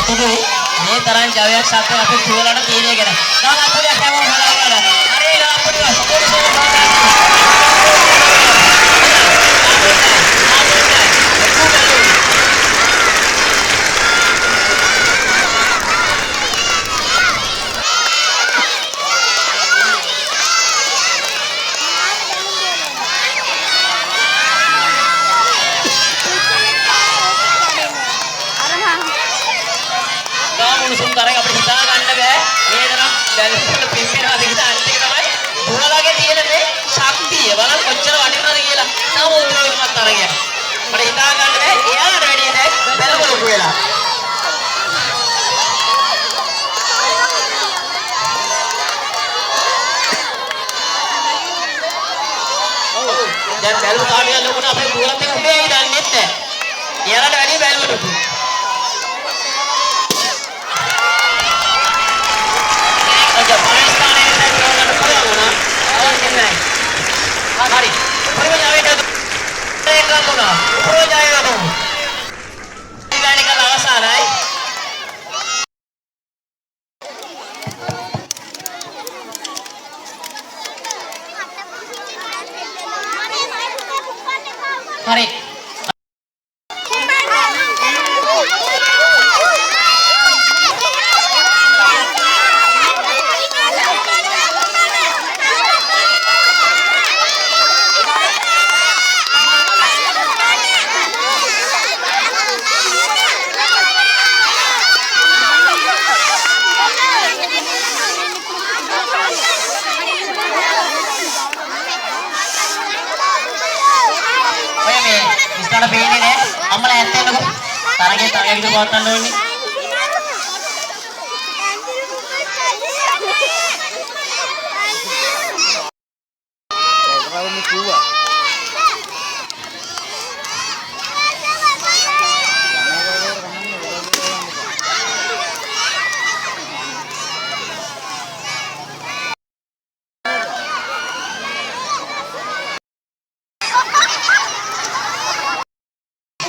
සතුටුයි මේ තරම් ජවයක් සත්‍ය අපි තුවලට තීරණය කරා. දැන් අපිට හැමෝම හදාගන්න. හරි අපිට මුණුසුම් තරඟ අපිට හිතා ගන්න බෑ මේ තරම් බැලුවල පිම්බෙනවාද කියලා අනිත් එක තමයි දුවලගේ තියෙන මේ ශක්තිය බලන්න කොච්චර වටිනවද කියලා නමුත් තරගයක් අපිට හිතා ගන්න බෑ එයාට වැඩිය දැන් බැලුව ලොකු වෙලා දැන් බැලුව කාඩිය ලොකුන අපේ දුවලත් එක උඩේ දන්නේ නැහැ එයාට වැඩිය බැලුව ලොකු Mari, pergi jalan itu. Mereka guna, pergi jalan itu. Tidak ada alasan, ay. Mari. Misalnya begini deh, amal ente loh, target itu buatan lo ini.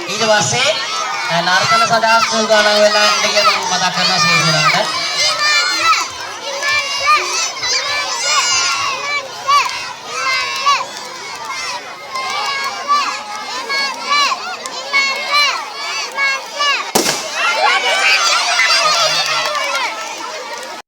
ඊට පස්සේ නර්තන සඳහා සූදානම් වෙලා ඉඳගෙන මතක් කරන සීසලකට